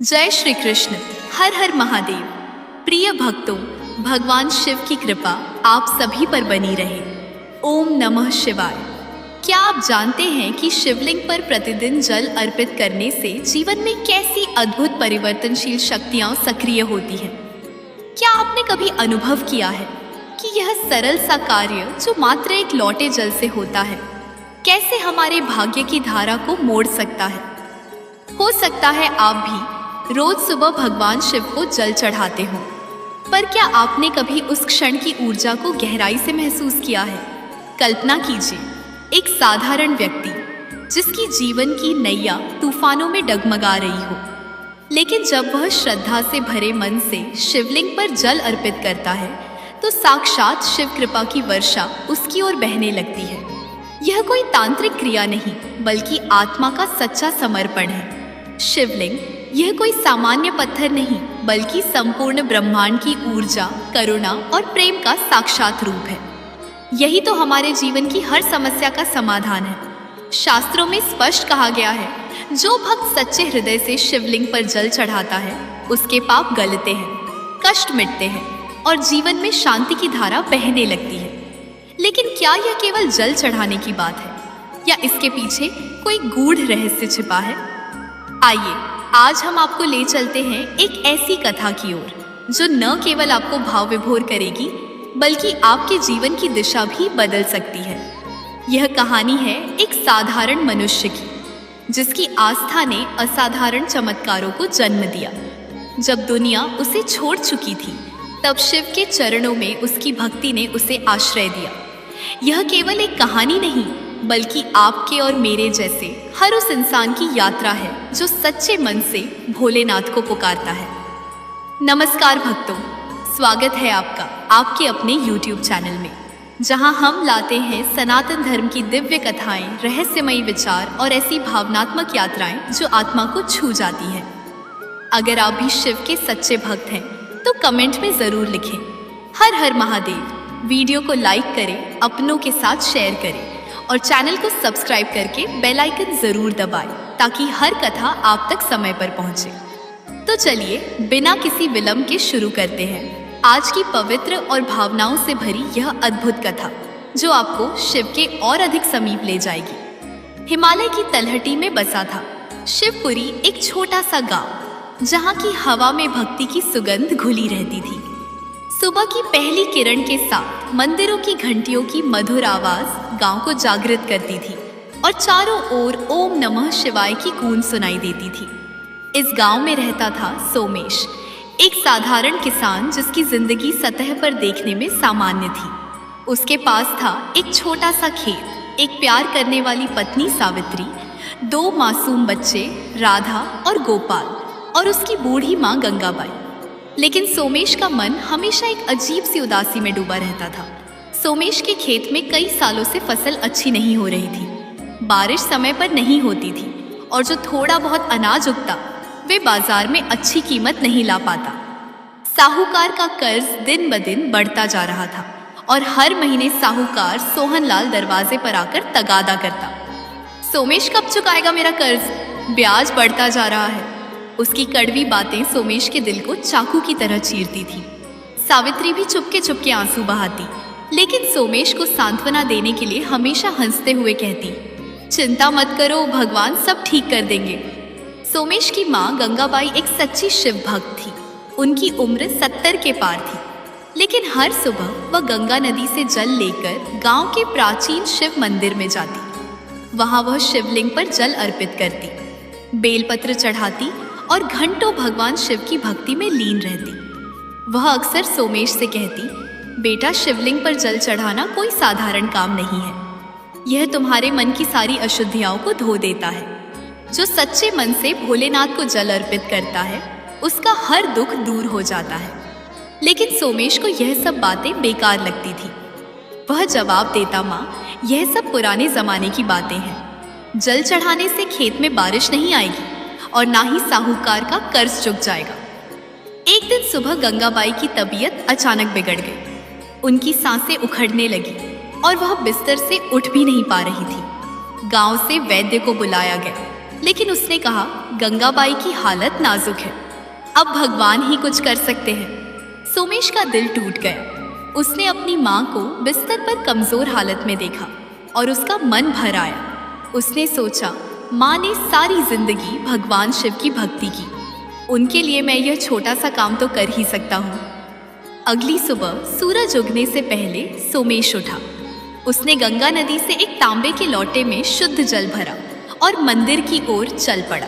जय श्री कृष्ण। हर हर महादेव। प्रिय भक्तों, भगवान शिव की कृपा आप सभी पर बनी रहे। ओम नमः शिवाय। क्या आप जानते हैं कि शिवलिंग पर प्रतिदिन जल अर्पित करने से जीवन में कैसी अद्भुत परिवर्तनशील शक्तियां सक्रिय होती हैं? क्या आपने कभी अनुभव किया है कि यह सरल सा कार्य जो मात्र एक लौटे जल से होता है, कैसे हमारे भाग्य की धारा को मोड़ सकता है? हो सकता है आप भी रोज सुबह भगवान शिव को जल चढ़ाते हो, पर क्या आपने कभी उस क्षण की ऊर्जा को गहराई से महसूस किया है? कल्पना कीजिए, एक साधारण व्यक्ति जिसकी जीवन की नैया तूफानों में डगमगा रही हो, लेकिन जब वह श्रद्धा से भरे मन से शिवलिंग पर जल अर्पित करता है तो साक्षात शिव कृपा की वर्षा उसकी ओर बहने लगती है। यह कोई तांत्रिक क्रिया नहीं, बल्कि आत्मा का सच्चा समर्पण है। शिवलिंग यह कोई सामान्य पत्थर नहीं, बल्कि संपूर्ण ब्रह्मांड की ऊर्जा, करुणा और प्रेम का साक्षात रूप है। यही तो हमारे जीवन की हर समस्या का समाधान है। शास्त्रों में स्पष्ट कहा गया है, जो भक्त सच्चे हृदय से शिवलिंग पर जल चढ़ाता है उसके पाप गलते हैं, कष्ट मिटते हैं और जीवन में शांति की धारा बहने लगती है। लेकिन क्या यह केवल जल चढ़ाने की बात है, या इसके पीछे कोई गूढ़ रहस्य छिपा है? आइए आज हम आपको ले चलते हैं एक ऐसी कथा की ओर जो न केवल आपको भाव विभोर करेगी, बल्कि आपके जीवन की दिशा भी बदल सकती है। यह कहानी है एक साधारण मनुष्य की, जिसकी आस्था ने असाधारण चमत्कारों को जन्म दिया। जब दुनिया उसे छोड़ चुकी थी, तब शिव के चरणों में उसकी भक्ति ने उसे आश्रय दिया। यह केवल एक कहानी नहीं, बल्कि आपके और मेरे जैसे हर उस इंसान की यात्रा है जो सच्चे मन से भोलेनाथ को पुकारता है। नमस्कार भक्तों, स्वागत है आपका आपके अपने YouTube चैनल में, जहां हम लाते हैं सनातन धर्म की दिव्य कथाएं, रहस्यमयी विचार और ऐसी भावनात्मक यात्राएं जो आत्मा को छू जाती हैं। अगर आप भी शिव के सच्चे भक्त हैं तो कमेंट में जरूर लिखें हर हर महादेव। वीडियो को लाइक करें, अपनों के साथ शेयर करें और चैनल को सब्सक्राइब करके बेल आइकन जरूर दबाएं, ताकि हर कथा आप तक समय पर पहुंचे। तो चलिए बिना किसी विलंब के शुरू करते हैं आज की पवित्र और भावनाओं से भरी यह अद्भुत कथा, जो आपको शिव के और अधिक समीप ले जाएगी। हिमालय की तलहटी में बसा था शिवपुरी, एक छोटा सा गांव, जहां की हवा में भक्ति की सुगंध घुली रहती थी। सुबह की पहली किरण के साथ मंदिरों की घंटियों की मधुर आवाज गांव को जागृत करती थी और चारों ओर ओम नमः शिवाय की गूंज सुनाई देती थी। इस गांव में रहता था सोमेश, एक साधारण किसान जिसकी जिंदगी सतह पर देखने में सामान्य थी। उसके पास था एक छोटा सा खेत, एक प्यार करने वाली पत्नी सावित्री, 2 मासूम बच्चे राधा और गोपाल, और उसकी बूढ़ी माँ गंगाबाई। लेकिन सोमेश का मन हमेशा एक अजीब सी उदासी में डूबा रहता था। सोमेश के खेत में कई सालों से फसल अच्छी नहीं हो रही थी, बारिश समय पर नहीं होती थी, और जो थोड़ा बहुत अनाज उगता वे बाजार में अच्छी कीमत नहीं ला पाता। साहूकार का कर्ज दिन ब दिन बढ़ता जा रहा था और हर महीने साहूकार सोहनलाल दरवाजे पर आकर तगादा करता, सोमेश कब चुकाएगा मेरा कर्ज? ब्याज बढ़ता जा रहा है। उसकी कड़वी बातें सोमेश के दिल को चाकू की तरह चीरती थी। सावित्री भी चुपके चुपके आंसू बहाती, लेकिन सोमेश को सांत्वना देने के लिए हमेशा हंसते हुए कहती, चिंता मत करो, भगवान सब ठीक कर देंगे। सोमेश की माँ गंगाबाई एक सच्ची शिव भक्त थी। उनकी उम्र 70 के पार थी, लेकिन हर सुबह वह गंगा नदी से जल लेकर गांव के प्राचीन शिव मंदिर में जाती। वहां वह शिवलिंग पर जल अर्पित करती, बेलपत्र चढ़ाती और घंटों भगवान शिव की भक्ति में लीन रहती। वह अक्सर सोमेश से कहती, बेटा, शिवलिंग पर जल चढ़ाना कोई साधारण काम नहीं है। यह तुम्हारे मन की सारी अशुद्धियों को धो देता है। जो सच्चे मन से भोलेनाथ को जल अर्पित करता है, उसका हर दुख दूर हो जाता है। लेकिन सोमेश को यह सब बातें बेकार लगती थी। वह जवाब देता, माँ, यह सब पुराने जमाने की बातें हैं। जल चढ़ाने से खेत में बारिश नहीं आएगी और ना ही साहूकार का कर्ज चुक जाएगा। एक दिन सुबह गंगाबाई की तबीयत अचानक बिगड़ गई। उनकी सांसें उखड़ने लगी और वह बिस्तर से उठ भी नहीं पा रही थी। गांव से वैद्य को बुलाया गया, लेकिन उसने कहा, गंगाबाई की हालत नाजुक है, अब भगवान ही कुछ कर सकते हैं। सोमेश का दिल टूट गया। उसने अपनी माँ को बिस्तर पर कमजोर हालत में देखा और उसका मन भर आया। उसने सोचा, माँ ने सारी जिंदगी भगवान शिव की भक्ति की, उनके लिए मैं यह छोटा सा काम तो कर ही सकता हूँ। अगली सुबह सूरज उगने से पहले सोमेश उठा। उसने गंगा नदी से एक तांबे के लोटे में शुद्ध जल भरा और मंदिर की ओर चल पड़ा।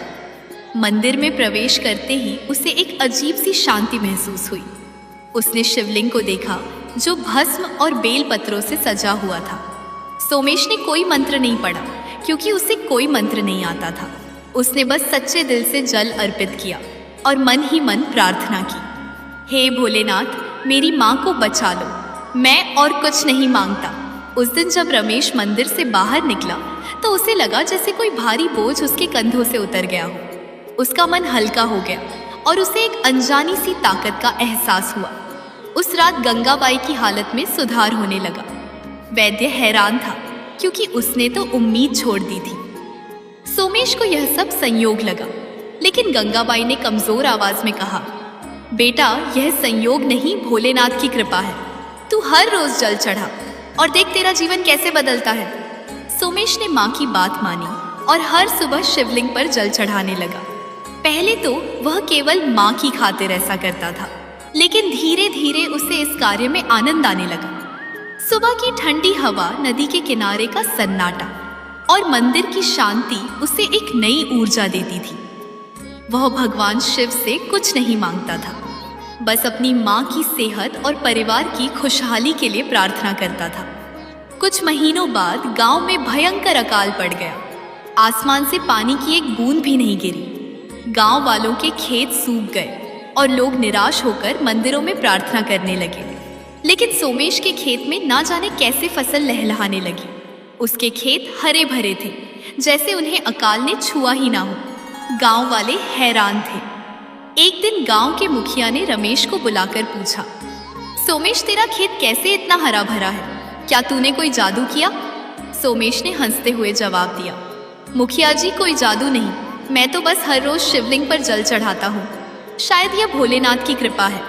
मंदिर में प्रवेश करते ही उसे एक अजीब सी शांति महसूस हुई। उसने शिवलिंग को देखा जो भस्म और बेल पत्रों से सजा हुआ था। सोमेश ने कोई मंत्र नहीं पढ़ा क्योंकि उसे कोई मंत्र नहीं आता था। उसने बस सच्चे दिल से जल अर्पित किया और मन ही मन प्रार्थना की, हे भोलेनाथ, मेरी माँ को बचा लो, मैं और कुछ नहीं मांगता। उस दिन जब रमेश मंदिर से बाहर निकला तो उसे लगा जैसे कोई भारी बोझ उसके कंधों से उतर गया हो। उसका मन हल्का हो गया और उसे एक अनजानी सी ताकत का एहसास हुआ। उस रात गंगाबाई की हालत में सुधार होने लगा। वैद्य हैरान था क्योंकि उसने तो उम्मीद छोड़ दी थी। सोमेश को यह सब संयोग लगा, लेकिन गंगाबाई ने कमजोर आवाज में कहा, बेटा, यह संयोग नहीं, भोलेनाथ की कृपा है। तू हर रोज जल चढ़ा और देख तेरा जीवन कैसे बदलता है। सोमेश ने माँ की बात मानी और हर सुबह शिवलिंग पर जल चढ़ाने लगा। पहले तो वह केवल माँ की खातिर ऐसा करता था, लेकिन धीरे धीरे उसे इस कार्य में आनंद आने लगा। सुबह की ठंडी हवा, नदी के किनारे का सन्नाटा और मंदिर की शांति उसे एक नई ऊर्जा देती थी। वह भगवान शिव से कुछ नहीं मांगता था, बस अपनी माँ की सेहत और परिवार की खुशहाली के लिए प्रार्थना करता था। कुछ महीनों बाद गांव में भयंकर अकाल पड़ गया। आसमान से पानी की एक बूंद भी नहीं गिरी। गांव वालों के खेत सूख गए और लोग निराश होकर मंदिरों में प्रार्थना करने लगे। लेकिन सोमेश के खेत में ना जाने कैसे फसल लहलहाने लगी। उसके खेत हरे भरे थे, जैसे उन्हें अकाल ने छुआ ही ना हो। गांव वाले हैरान थे। एक दिन गांव के मुखिया ने रमेश को बुलाकर पूछा, सोमेश, तेरा खेत कैसे इतना हरा भरा है? क्या तूने कोई जादू किया? सोमेश ने हंसते हुए जवाब दिया, मुखिया जी, कोई जादू नहीं, मैं तो बस हर रोज शिवलिंग पर जल चढ़ाता हूँ। शायद यह भोलेनाथ की कृपा है।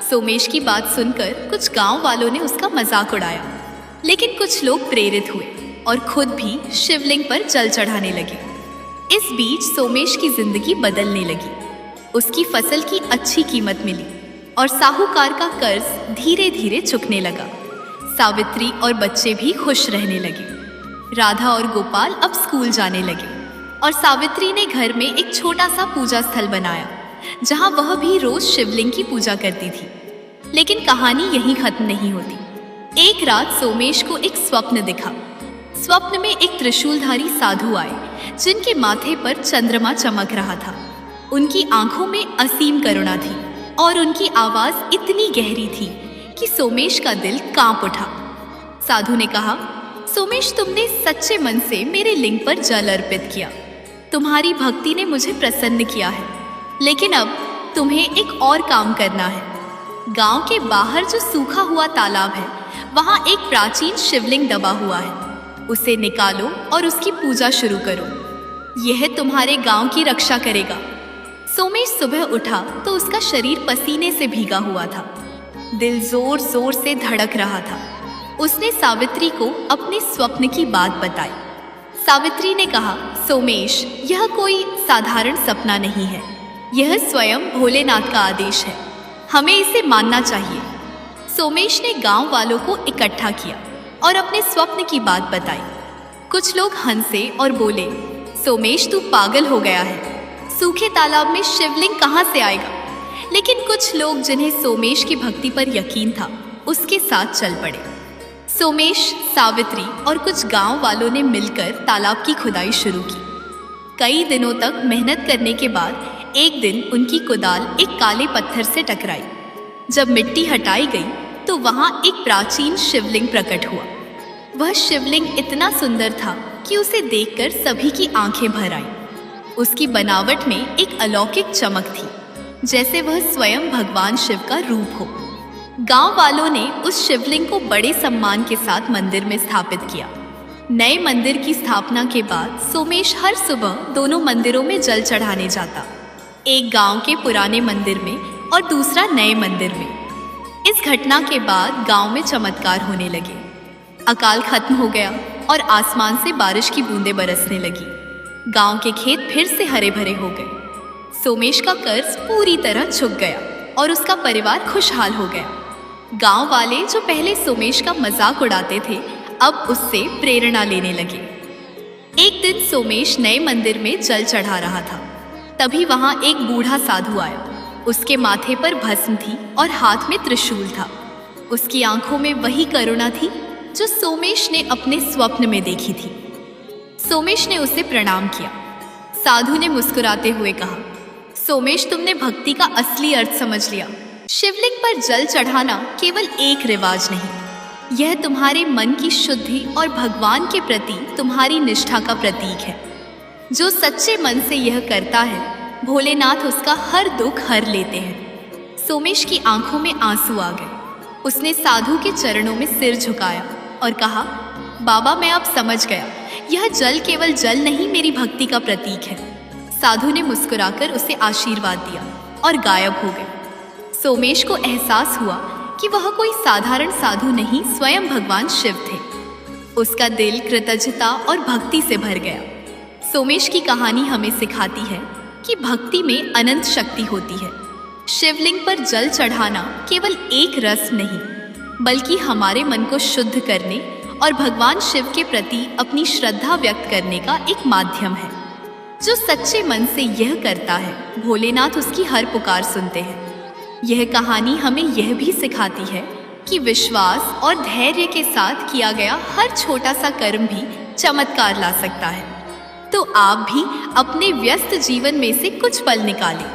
सोमेश की बात सुनकर कुछ गांव वालों ने उसका मजाक उड़ाया, लेकिन कुछ लोग प्रेरित हुए और खुद भी शिवलिंग पर जल चढ़ाने लगे। इस बीच सोमेश की जिंदगी बदलने लगी। उसकी फसल की अच्छी कीमत मिली और साहूकार का कर्ज धीरे धीरे चुकने लगा। सावित्री और बच्चे भी खुश रहने लगे। राधा और गोपाल अब स्कूल जाने लगे और सावित्री ने घर में एक छोटा सा पूजा स्थल बनाया, जहां वह भी रोज शिवलिंग की पूजा करती थी। लेकिन कहानी यहीं खत्म नहीं होती। एक रात सोमेश को एक स्वप्न दिखा। स्वप्न में एक त्रिशूलधारी साधु आए, जिनके माथे पर चंद्रमा चमक रहा था। उनकी आंखों में असीम करुणा थी और उनकी आवाज इतनी गहरी थी कि सोमेश का दिल कांप उठा। साधु ने कहा, सोमेश, तुमने सच्चे मन से मेरे लिंग पर जल अर्पित किया। तुम्हारी भक्ति ने मुझे प्रसन्न किया है, लेकिन अब तुम्हें एक और काम करना है। गांव के बाहर जो सूखा हुआ तालाब है, वहां एक प्राचीन शिवलिंग दबा हुआ है। उसे निकालो और उसकी पूजा शुरू करो। यह तुम्हारे गांव की रक्षा करेगा। सोमेश सुबह उठा तो उसका शरीर पसीने से भीगा हुआ था। दिल जोर जोर से धड़क रहा था। उसने सावित्री को अपने स्वप्न की बात बताई। सावित्री ने कहा, सोमेश, यह कोई साधारण सपना नहीं है, यह स्वयं भोलेनाथ का आदेश है, हमें इसे मानना चाहिए। सोमेश ने गांव वालों को इकट्ठा किया और अपने स्वप्न की बात बताई। कुछ लोग हंसे और बोले, सोमेश, तू पागल हो गया है, सूखे तालाब में शिवलिंग कहाँ से आएगा? लेकिन कुछ लोग, जिन्हें सोमेश की भक्ति पर यकीन था, उसके साथ चल पड़े। सोमेश, सावित्री और कुछ गांव वालों ने मिलकर तालाब की खुदाई शुरू की। कई दिनों तक मेहनत करने के बाद एक दिन उनकी कुदाल एक काले पत्थर से टकराई। जब मिट्टी हटाई गई तो वहां एक प्राचीन शिवलिंग प्रकट हुआ। वह शिवलिंग इतना सुंदर था कि उसे देखकर सभी की आंखें भर आईं। उसकी बनावट में एक अलौकिक चमक थी, जैसे वह स्वयं भगवान शिव का रूप हो। गांव वालों ने उस शिवलिंग को बड़े सम्मान के साथ मंदिर में स्थापित किया। नए मंदिर की स्थापना के बाद सोमेश हर सुबह दोनों मंदिरों में जल चढ़ाने जाता, एक गांव के पुराने मंदिर में और दूसरा नए मंदिर में। इस घटना के बाद गांव में चमत्कार होने लगे। अकाल खत्म हो गया और आसमान से बारिश की बूंदें बरसने लगी। गांव के खेत फिर से हरे भरे हो गए। सोमेश का कर्ज पूरी तरह चुक गया और उसका परिवार खुशहाल हो गया। गांव वाले जो पहले सोमेश का मजाक उड़ाते थे, अब उससे प्रेरणा लेने लगे। एक दिन सोमेश नए मंदिर में जल चढ़ा रहा था, तभी वहां एक बूढ़ा साधु आया। उसके माथे पर भस्म थी और हाथ में त्रिशूल था। उसकी आंखों में वही करुणा थी जो सोमेश ने अपने स्वप्न में देखी थी। सोमेश ने उसे प्रणाम किया। साधु ने मुस्कुराते हुए कहा, सोमेश, तुमने भक्ति का असली अर्थ समझ लिया। शिवलिंग पर जल चढ़ाना केवल एक रिवाज नहीं, यह तुम्हारे मन की शुद्धि और भगवान के प्रति तुम्हारी निष्ठा का प्रतीक है। जो सच्चे मन से यह करता है, भोलेनाथ उसका हर दुख हर लेते हैं। सोमेश की आंखों में आंसू आ गए। उसने साधु के चरणों में सिर झुकाया और कहा, बाबा, मैं अब समझ गया, यह जल केवल जल नहीं, मेरी भक्ति का प्रतीक है। साधु ने मुस्कुराकर उसे आशीर्वाद दिया और गायब हो गए। सोमेश को एहसास हुआ कि वह कोई साधारण साधु नहीं, स्वयं भगवान शिव थे। उसका दिल कृतज्ञता और भक्ति से भर गया। सोमेश की कहानी हमें सिखाती है कि भक्ति में अनंत शक्ति होती है। शिवलिंग पर जल चढ़ाना केवल एक रस्म नहीं, बल्कि हमारे मन को शुद्ध करने और भगवान शिव के प्रति अपनी श्रद्धा व्यक्त करने का एक माध्यम है। जो सच्चे मन से यह करता है, भोलेनाथ उसकी हर पुकार सुनते हैं। यह कहानी हमें यह भी सिखाती है कि विश्वास और धैर्य के साथ किया गया हर छोटा सा कर्म भी चमत्कार ला सकता है। तो आप भी अपने व्यस्त जीवन में से कुछ पल निकालें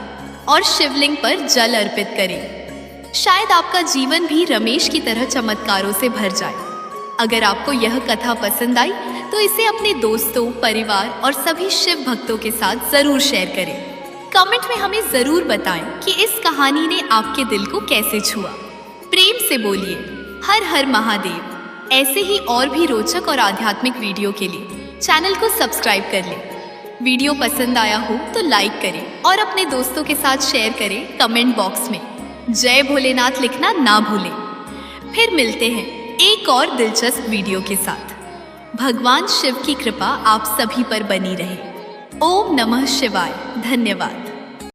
और शिवलिंग पर जल अर्पित करें। शायद आपका जीवन भी रमेश की तरह चमत्कारों से भर जाए। अगर आपको यह कथा पसंद आई तो इसे अपने दोस्तों, परिवार और सभी शिव भक्तों के साथ जरूर शेयर करें। कमेंट में हमें जरूर बताएं कि इस कहानी ने आपके दिल को कैसे छुआ। प्रेम से बोलिए हर हर महादेव। ऐसे ही और भी रोचक और आध्यात्मिक वीडियो के लिए चैनल को सब्सक्राइब कर लें। वीडियो पसंद आया हो तो लाइक करें और अपने दोस्तों के साथ शेयर करें। कमेंट बॉक्स में जय भोलेनाथ लिखना ना भूलें। फिर मिलते हैं एक और दिलचस्प वीडियो के साथ। भगवान शिव की कृपा आप सभी पर बनी रहे। ओम नमः शिवाय। धन्यवाद।